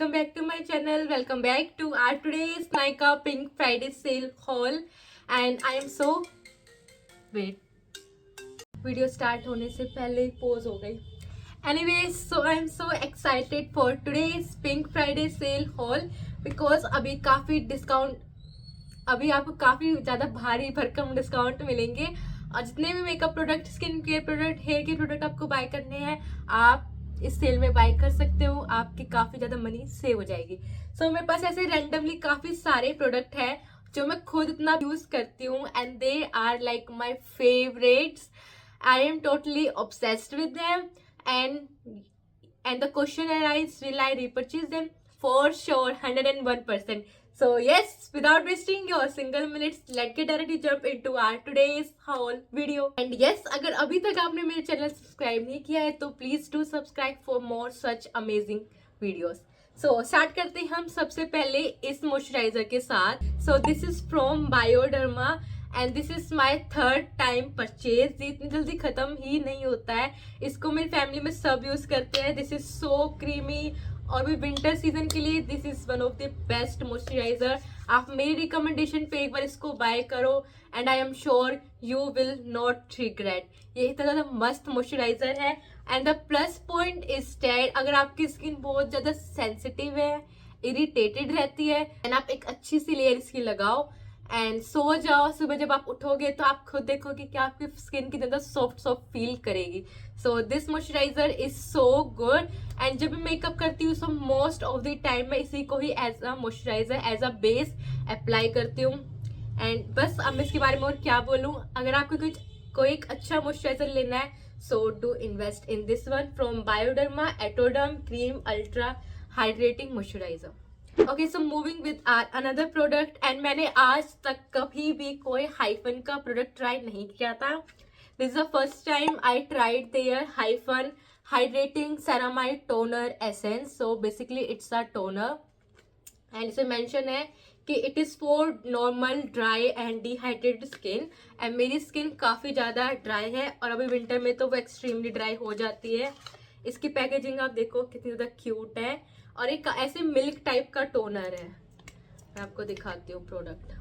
welcome back to my channel. Welcome back to our today's Nykaa Pink Friday sale haul. And I am so wait. Video start होने से पहले ही pose हो गई. Anyways, so I am so excited for today's Pink Friday sale haul because अभी काफ़ी discount, अभी आपको काफ़ी ज़्यादा भारी भरकम डिस्काउंट मिलेंगे. और जितने भी makeup product, skin care product, hair care product आपको बाय करने हैं, आप इस सेल में बाय कर सकते हो. आपकी काफ़ी ज़्यादा मनी सेव हो जाएगी. सो मेरे पास ऐसे रैंडमली काफ़ी सारे प्रोडक्ट हैं जो मैं खुद इतना यूज़ करती हूँ and they are like my favourites. I am totally obsessed with them and the question arises, will I repurchase them? For sure, 101%. So yes, without wasting your single minutes, let's get directly jump into our today's haul video. And yes, अगर अभी तक आपने मेरे channel subscribe नहीं किया है तो please do subscribe for more such amazing videos. So start करते हैं हम सबसे पहले इस मॉइस्चराइजर के साथ. सो this is from Bioderma and this is my third time purchase. इतनी जल्दी खत्म ही नहीं होता है. इसको मेरी फैमिली में सब यूज करते हैं. दिस इज सो क्रीमी और भी विंटर सीजन के लिए this is one of the best moisturiser. आप मेरी रिकमेंडेशन पे एक बार इसको बाय करो and I am sure you will not regret. ये इतना ज़्यादा मस्त मॉइस्चराइजर है. And the plus point is that अगर आपकी स्किन बहुत ज़्यादा सेंसिटिव है, इरिटेटेड रहती है, एंड आप एक अच्छी सी लेयर इसकी लगाओ एंड सो जाओ, सुबह जब आप उठोगे तो आप खुद देखोगे कि आपकी स्किन की ज़्यादा सॉफ्ट सॉफ्ट फील करेगी. So this moisturiser is so good. And जब मैं मेकअप करती हूँ so most of the time मैं इसी को ही as a moisturiser, as a base apply करती हूँ. एंड बस अब मैं इसके बारे में और क्या बोलूँ. अगर आपको कोई एक अच्छा मॉइस्चराइजर लेना है so do invest in this one from Bioderma Atoderm cream ultra hydrating moisturiser. Okay, so moving with another product. And मैंने आज तक कभी भी कोई हाइफन का प्रोडक्ट ट्राई नहीं किया था. This is the first time I tried there hyphen hydrating ceramide toner essence. So basically it's a toner and इसमें मेंशन है कि it is for normal dry and dehydrated skin. And मेरी skin काफ़ी ज़्यादा dry है और अभी winter में तो वो एक्सट्रीमली ड्राई हो जाती है. इसकी पैकेजिंग आप देखो कितनी ज़्यादा क्यूट है और एक ऐसे मिल्क टाइप का टोनर है. मैं आपको दिखाती हूँ प्रोडक्ट.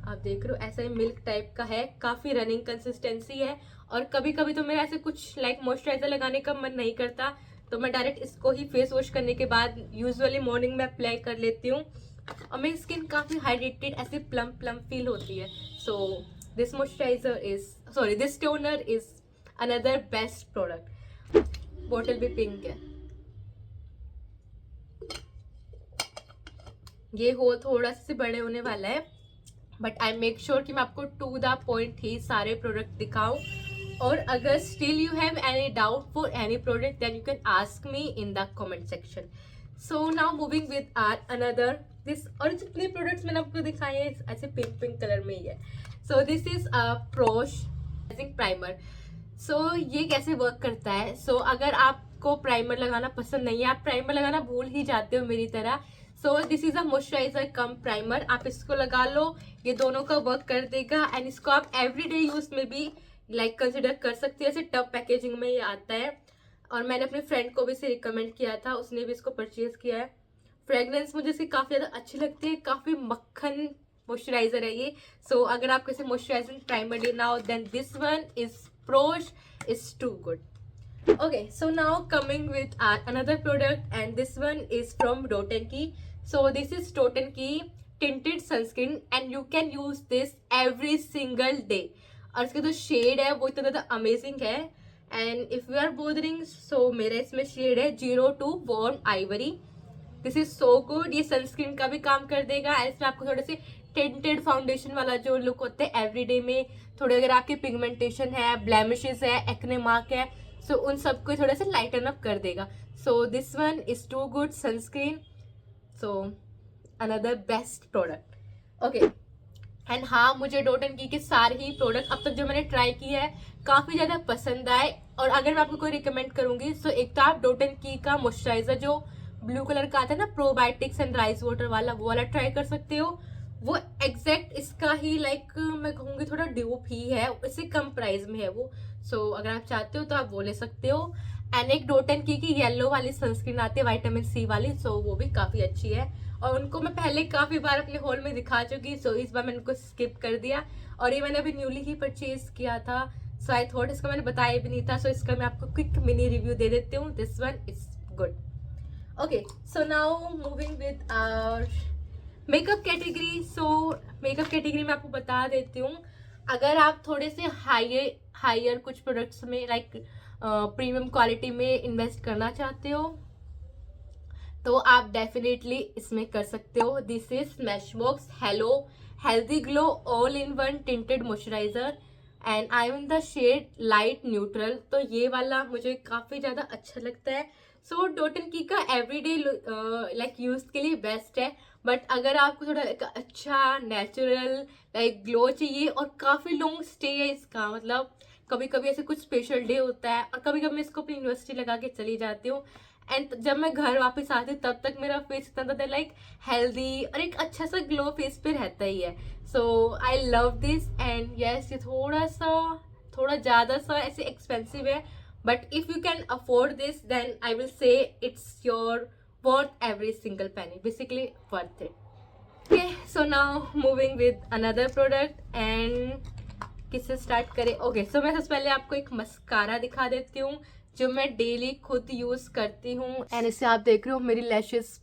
आप देख रहे हो ऐसा ही मिल्क टाइप का है, काफ़ी रनिंग कंसिस्टेंसी है. और कभी कभी तो मेरा ऐसे कुछ लाइक मॉइस्चराइजर लगाने का मन नहीं करता तो मैं डायरेक्ट इसको ही फेस वॉश करने के बाद यूजुअली मॉर्निंग में अप्लाई कर लेती हूँ और मेरी स्किन काफ़ी हाइड्रेटेड ऐसे प्लम प्लम फील होती है. So this moisturiser is this toner is another best product. Bottle भी पिंक है. ये हो थोड़ा से बड़े होने वाला है बट आई मेक श्योर कि मैं आपको टू द पॉइंट ही सारे प्रोडक्ट दिखाऊं. और अगर still you have any doubt for any product then you can ask me in the comment section. So now moving with another this. और जितने products मैंने आपको दिखाए हैं ऐसे पिंक पिंक कलर में ही है. So this is a Prosh primer. So ये कैसे वर्क करता है. सो अगर आपको प्राइमर लगाना पसंद नहीं है, आप प्राइमर लगाना भूल ही जाते हो मेरी तरह, सो this is a moisturiser come primer. आप इसको लगा लो, ये दोनों का वर्क कर देगा. एंड इसको आप एवरीडे यूज में भी लाइक कंसिडर कर सकते हैं. ऐसे टब पैकेजिंग में ये आता है और मैंने अपने फ्रेंड को भी इसे रिकमेंड किया था, उसने भी इसको परचेज किया है. फ्रेग्रेंस मुझे इसकी काफ़ी ज़्यादा अच्छी लगती है, काफ़ी मक्खन मॉइस्चराइजर है ये. सो अगर आपको इसे मॉइस्चराइजिंग प्राइमर लेना हो then this one is Prosh is too good. Okay, so now coming with another product and this one is from Dot & Key. So this is Dot & Key tinted sunscreen and you can use this every single day. और इसका जो shade है वो इतना ज़्यादा amazing है. And if you are bothering so मेरा इसमें शेड है 02 Warm Ivory. This is so good. ये सनस्क्रीन का भी काम कर देगा. इसमें आपको थोड़े से टिंटेड फाउंडेशन वाला जो लुक होता है एवरीडे में, थोड़े अगर आपकी पिगमेंटेशन है, ब्लैमिशेस है, एक्ने मार्क है, सो उन सबको थोड़ा सा लाइटन अप कर देगा. So this one is too good sunscreen. So another best product. Okay, and हाँ, मुझे डॉट एंड की के सारे ही प्रोडक्ट अब तक जो मैंने ट्राई किए हैं काफ़ी ज़्यादा पसंद आए. और अगर मैं आपको कोई रिकमेंड करूँगी सो एक तो आप डॉट एंड की का मॉइस्चराइजर जो ब्लू कलर का आता है ना, प्रोबायोटिक्स एंड राइस वाटर वाला, वो वाला ट्राई कर सकते हो. वो एग्जैक्ट इसका ही लाइक मैं कहूँगी थोड़ा ड्यूप ही है, इससे कम प्राइस में है वो. सो अगर आप चाहते हो तो आप वो ले सकते हो. एंड एक डोटन की येलो वाली सनस्क्रीन आती है विटामिन सी वाली, सो वो भी काफ़ी अच्छी है। और उनको मैं पहले काफ़ी बार अपने हॉल में दिखा चुकी, सो इस बार मैंने उनको स्किप कर दिया। और ये मैंने अभी न्यूली ही परचेज किया था, सो आई थॉट इसका मैंने बताया भी नहीं था, सो इसका मैं आपको क्विक मिनी रिव्यू दे देती हूँ। This one is good. Okay, so now moving with our makeup category. So makeup category में आपको बता देती हूँ, अगर आप थोड़े से हायर कुछ प्रोडक्ट्स में लाइक प्रीमियम क्वालिटी में इन्वेस्ट करना चाहते हो तो आप डेफिनेटली इसमें कर सकते हो। This is Smashbox halo healthy glow all in one tinted moisturiser and I am in the shade light neutral. तो ये वाला मुझे काफ़ी ज़्यादा अच्छा लगता है। सो डॉटन की का एवरीडे लाइक यूज के लिए बेस्ट है, बट अगर आपको थोड़ा एक अच्छा नेचुरल लाइक ग्लो चाहिए और काफ़ी लॉन्ग स्टे है इसका, मतलब कभी कभी ऐसे कुछ स्पेशल डे होता है और कभी कभी मैं इसको अपनी यूनिवर्सिटी लगा के चली जाती हूँ, एंड जब मैं घर वापस आती हूँ तब तक मेरा फेस इतना ज़्यादा लाइक हेल्दी और एक अच्छा सा ग्लो फेस पे रहता ही है। So I love this and yes, ये थोड़ा ज़्यादा सा ऐसे एक्सपेंसिव है, but if you can afford this then I will say it's your worth every single penny, basically worth it. Okay, so now moving with another product and किससे start करें। Okay, so मैं सबसे पहले आपको एक mascara दिखा देती हूँ जो मैं डेली खुद यूज करती हूँ, एंड इससे आप देख रहे हो मेरी लैशेस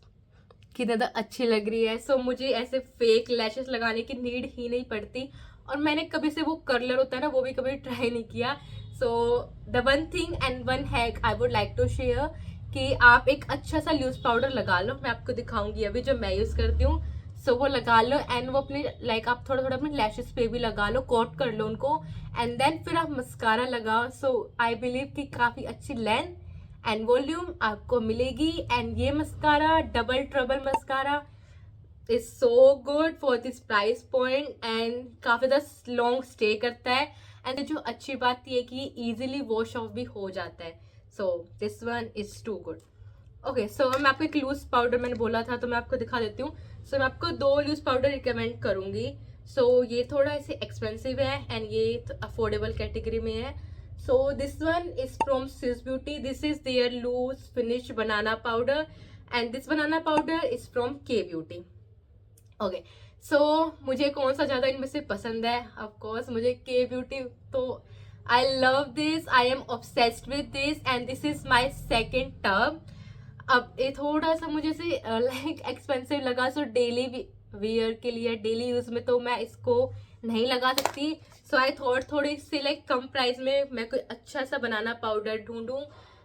कितनी ज़्यादा अच्छी लग रही है। सो मुझे ऐसे फेक लैशेस लगाने की नीड ही नहीं पड़ती, और मैंने कभी से वो कर्लर होता है ना वो भी कभी ट्राई नहीं किया। So the one thing and one hack I would like to share कि आप एक अच्छा सा लूज पाउडर लगा लो, मैं आपको दिखाऊंगी अभी जो मैं यूज़ करती हूँ। सो वो लगा लो एंड वो अपने लाइक आप थोड़ा थोड़ा अपने लैशेस पे भी लगा लो, कोट कर लो उनको, एंड देन फिर आप मस्कारा लगाओ। सो आई बिलीव कि काफ़ी अच्छी लेंथ एंड वॉल्यूम आपको मिलेगी। एंड ये mascara double trouble mascara is so good for this price point and काफ़ी ज़्यादा लॉन्ग स्टे करता है, एंड जो अच्छी बात ये कि इजीली वॉश ऑफ भी हो जाता है। So this one is too good. Okay, so मैं आपको एक लूज पाउडर मैंने बोला था तो मैं आपको दिखा देती हूँ। सो मैं आपको 2 लूज पाउडर रिकमेंड करूँगी। सो ये थोड़ा ऐसे एक्सपेंसिव है एंड ये अफोर्डेबल कैटेगरी में है। So this one is from Swiss Beauty, this is their loose finish banana powder and this banana powder is from Kay Beauty. Okay, so मुझे कौन सा ज़्यादा इनमें से पसंद है, ऑफकोर्स मुझे के ब्यूटी, तो आई love this, I am obsessed with this and this is my second tub. अब ये थोड़ा सा मुझे से लाइक एक्सपेंसिव लगा, सो डेली वियर के लिए डेली यूज में तो मैं इसको नहीं लगा सकती। सो आई थॉट थोड़ी सी लाइक कम प्राइस में मैं कोई अच्छा सा बनाना पाउडर ढूंढूं,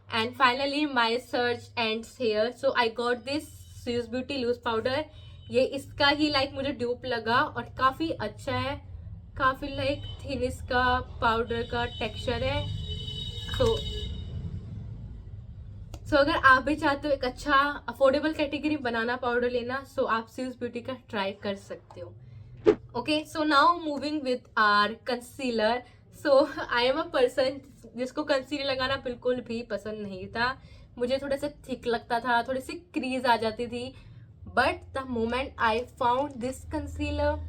and finally my search ends here. So I got this Swiss beauty loose powder. ये इसका ही लाइक मुझे ड्यूप लगा और काफ़ी अच्छा है, काफ़ी लाइक थिन इसका पाउडर का टेक्सचर है। सो अगर आप भी चाहते हो एक अच्छा अफोर्डेबल कैटेगरी बनाना पाउडर लेना, सो आप स्विस ब्यूटी का ट्राई कर सकते हो। Okay, so now moving with our concealer. So I am a person जिसको कंसीलर लगाना बिल्कुल भी पसंद नहीं था, मुझे थोड़ा सा थिक लगता था, थोड़ी सी क्रीज आ जाती थी, but the moment I found this concealer,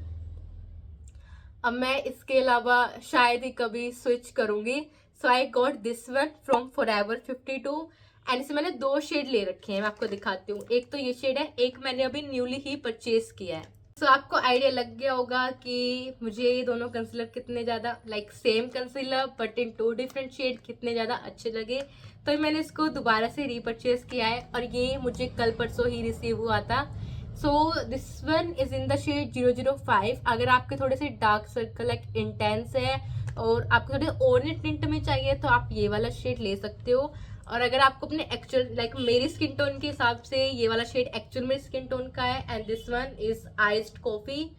अब मैं इसके अलावा शायद ही कभी स्विच करूंगी। So I got this one from Forever 52 and इसे मैंने 2 शेड ले रखे हैं, मैं आपको दिखाती हूँ। एक तो ये शेड है, एक मैंने अभी न्यूली ही परचेज किया है। सो आपको आइडिया लग गया होगा कि मुझे ये दोनों कंसीलर कितने ज़्यादा like same concealer but in 2 different shade कितने ज़्यादा अच्छे लगे, तो मैंने इसको दोबारा से रीपरचेज किया है और ये मुझे कल परसों ही रिसीव हुआ था। So this one is in the shade 005। अगर आपके थोड़े से डार्क सर्कल लाइक इंटेंस है और आपको थोड़े ऑरेंज टिंट में चाहिए तो आप ये वाला शेड ले सकते हो, और अगर आपको अपने एक्चुअल लाइक मेरी स्किन टोन के हिसाब से ये वाला शेड एक्चुअल मेरी स्किन टोन का है, and this one is iced coffee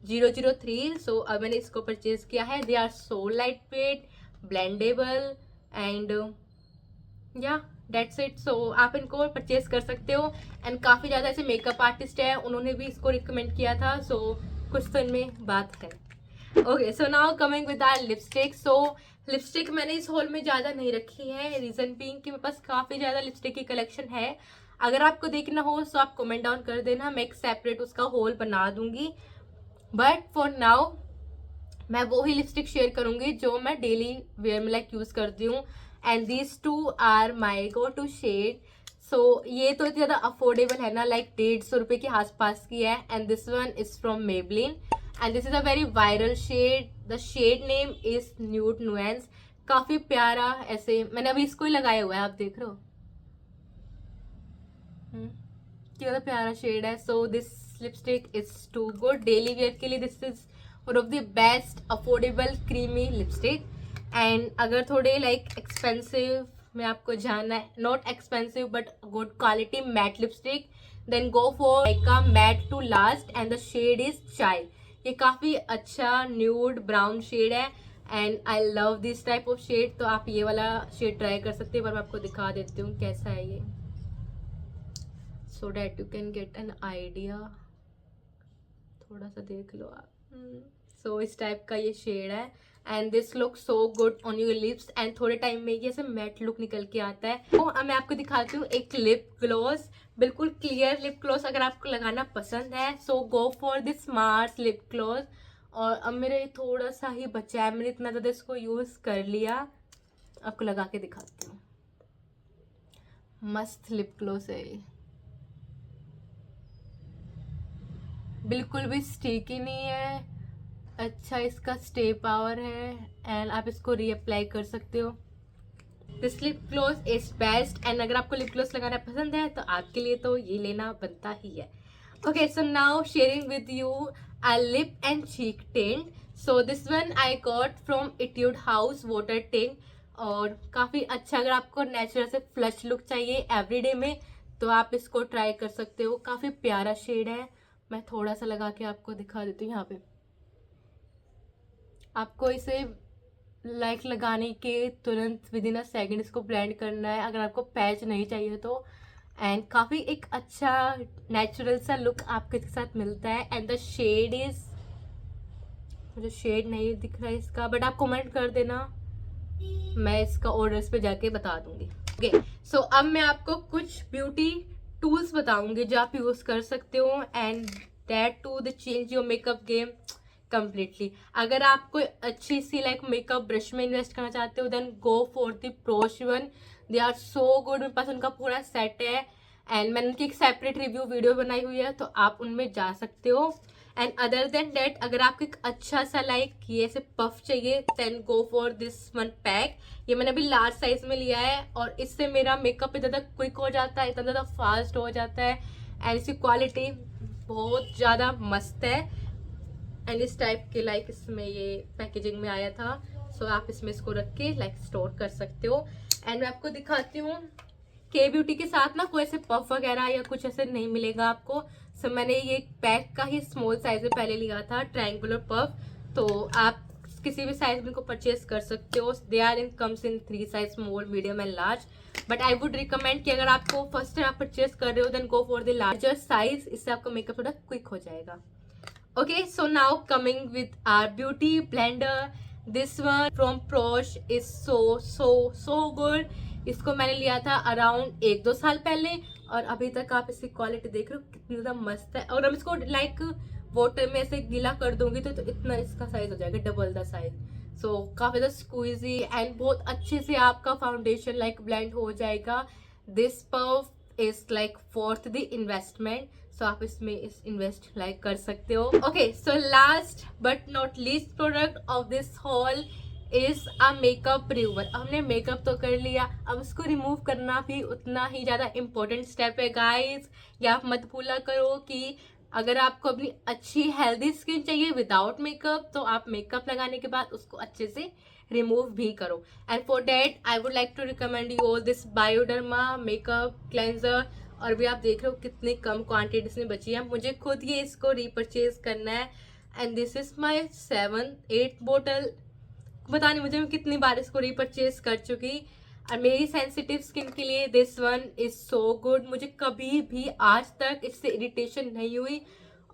003। सो अब मैंने इसको परचेज किया है। They are so lightweight, blendable and hydrates it. So आप इनको परचेज कर सकते हो, एंड काफ़ी ज़्यादा ऐसे मेकअप आर्टिस्ट है उन्होंने भी इसको रिकमेंड किया था, सो कुछ तो इनमें बात है। Okay, so now coming with our lipstick. So lipstick मैंने इस हॉल में ज़्यादा नहीं रखी है, रीज़न बीइंग कि मेरे पास काफ़ी ज़्यादा लिपस्टिक की कलेक्शन है। अगर आपको देखना हो तो आप कमेंट डाउन कर देना, मैं एक सेपरेट उसका हॉल बना दूंगी, बट फॉर नाउ मैं वो ही लिपस्टिक शेयर करूंगी जो मैं डेली वेयर में लाइक यूज़ करती हूँ। And these two are my go to shade. So ये तो इतनी ज़्यादा अफोर्डेबल है ना, लाइक 150 की आसपास की है. And this one is from Maybelline and this is a very viral shade. The shade name is nude nuance. काफी प्यारा, ऐसे मैंने अभी इसको ही लगाया हुआ है, आप देख रहे हो कितना प्यारा शेड है. So this lipstick is too good daily wear के लिए. This is one of the best affordable creamy lipstick. And अगर थोड़े लाइक एक्सपेंसिव में आपको जानना है, not expensive but good quality matte lipstick, then go for Nykaa matte to last and the shade is chai. ये काफी अच्छा न्यूड ब्राउन शेड है and I love this type of shade. तो आप ये वाला शेड ट्राई कर सकते हैं, पर मैं आपको दिखा देती हूँ कैसा है ये, so that you can get an idea. थोड़ा सा देख लो आप. so इस टाइप का ये शेड है and this look so good on your lips. And थोड़े टाइम में ये ऐसे मैट लुक निकल के आता है. तो अब मैं आपको दिखाती हूँ एक लिप ग्लॉस, बिल्कुल क्लियर लिप ग्लॉस अगर आपको लगाना पसंद है. So go for this Mars lip gloss. और अब मेरे थोड़ा सा ही बचा है, मैंने इतना ज़्यादा इसको यूज़ कर लिया. आपको लगा के दिखाती हूँ. मस्त लिप ग्लॉस है ये, बिल्कुल भी स्टिकी नहीं है. अच्छा इसका स्टे पावर है एंड आप इसको रीअप्लाई कर सकते हो. This lip gloss is best. And अगर आपको लिप ग्लॉस लगाना पसंद है तो आपके लिए तो ये लेना बनता ही है. Okay, so now sharing with you a lip and cheek tint. So this one I got from Etude House water tint. और काफ़ी अच्छा, अगर आपको नेचुरल से फ्लश लुक चाहिए एवरीडे में तो आप इसको ट्राई कर सकते हो. काफ़ी प्यारा शेड है. मैं थोड़ा सा लगा के आपको दिखा देती हूँ. यहाँ पे आपको इसे लाइक लगाने के तुरंत विद इन अ सेकेंड इसको ब्लेंड करना है, अगर आपको पैच नहीं चाहिए तो. एंड काफ़ी एक अच्छा नेचुरल सा लुक आपके साथ मिलता है. एंड द शेड इज, मुझे शेड नहीं दिख रहा है इसका, बट आप कमेंट कर देना, मैं इसका ऑर्डर्स पे जाके बता दूंगी. ओके, सो अब मैं आपको कुछ ब्यूटी टूल्स बताऊंगी जो आप यूज कर सकते हो and that to the change your makeup game completely. अगर आप कोई अच्छी सी लाइक मेकअप ब्रश में इन्वेस्ट करना चाहते हो then go for the Prosh one. They are so good. मेरे पास उनका पूरा सेट है एंड मैंने उनकी एक सेपरेट रिव्यू वीडियो बनाई हुई है, तो आप उनमें जा सकते हो. एंड अदर देन डेट अगर आपको एक अच्छा सा लाइक ये से पफ चाहिए then go for this one pack. ये मैंने अभी लार्ज साइज में लिया है और इससे मेरा मेकअप इतना ज़्यादा क्विक हो जाता है, इतना ज़्यादा फास्ट हो जाता है एंड इसकी क्वालिटी बहुत ज़्यादा मस्त है. एंड इस टाइप के लाइक इसमें ये पैकेजिंग में आया था. सो आप इसमें इसको रख के लाइक स्टोर कर सकते हो. एंड मैं आपको दिखाती हूँ के ब्यूटी के साथ ना कोई ऐसे पफ वगैरह या कुछ ऐसे नहीं मिलेगा आपको. सो मैंने ये पैक का ही स्मॉल साइज में पहले लिया था, ट्रायंगुलर पफ. तो आप किसी भी साइज में इनको परचेज कर सकते हो. They are in comes in 3 size, small medium and large. But I would recommend कि अगर आपको फर्स्ट टाइम आप परचेज कर रहे हो then go for the larger size. इससे आपका मेकअप थोड़ा क्विक हो जाएगा. Okay, so now coming with our beauty blender. This one from Prosh is so good. इसको मैंने लिया था अराउंड 1-2 साल पहले और अभी तक आप इसकी क्वालिटी देख रहे हो कितनी ज़्यादा मस्त है. और हम इसको लाइक वाटर में ऐसे गीला कर दूंगी तो इतना इसका साइज हो जाएगा, डबल द साइज. सो काफ़ी ज़्यादा स्क्वीजी एंड बहुत अच्छे से आपका फाउंडेशन लाइक ब्लेंड हो जाएगा. This perf is like worth the investment. So आप इसमें इन्वेस्ट लाइक कर सकते हो. Okay, so last but not least product of this haul is a makeup remover. हमने मेकअप तो कर लिया, अब उसको रिमूव करना भी उतना ही ज़्यादा इम्पोर्टेंट स्टेप है गाइस. या आप मत भूला करो कि अगर आपको अपनी अच्छी हेल्दी स्किन चाहिए विदाउट मेकअप तो आप मेकअप लगाने के बाद उसको अच्छे से रिमूव भी करो. And for that I would like to recommend you all this Bioderma makeup cleanser. और भी आप देख रहे हो कितनी कम क्वांटिटी इसमें बची है. मुझे खुद ये इसको रीपरचेज करना है एंड दिस इज माई 7-8 बोतल. पता नहीं मुझे मैं कितनी बार इसको रीपरचेज कर चुकी. और मेरी सेंसिटिव स्किन के लिए this one is so good. मुझे कभी भी आज तक इससे इरिटेशन नहीं हुई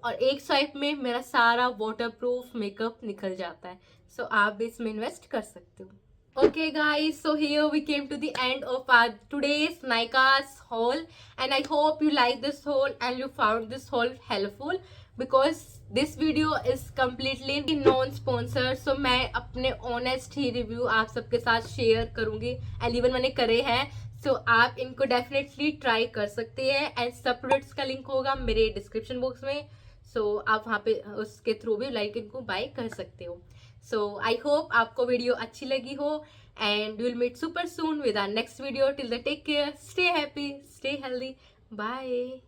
और एक स्वाइप में मेरा सारा वाटरप्रूफ मेकअप निकल जाता है. सो आप भी इसमें इन्वेस्ट कर सकते हो. Okay guys, so here we came to the end of our today's Nykaa's haul and I hope you like this haul and you found this haul helpful because this video is completely non sponsor, so मैं अपने honest he review आप सबके साथ share करूंगी and even मैंने करे हैं, सो आप इनको डेफिनेटली ट्राई कर सकते हैं एंड सब प्रोडक्ट्स का लिंक होगा मेरे डिस्क्रिप्शन बॉक्स में, सो आप वहाँ पे उसके थ्रू भी लाइक इनको बाय कर सकते हो। सो आई होप आपको वीडियो अच्छी लगी हो and we'll meet super soon with our next video. Till then, take care, stay happy, stay healthy, bye.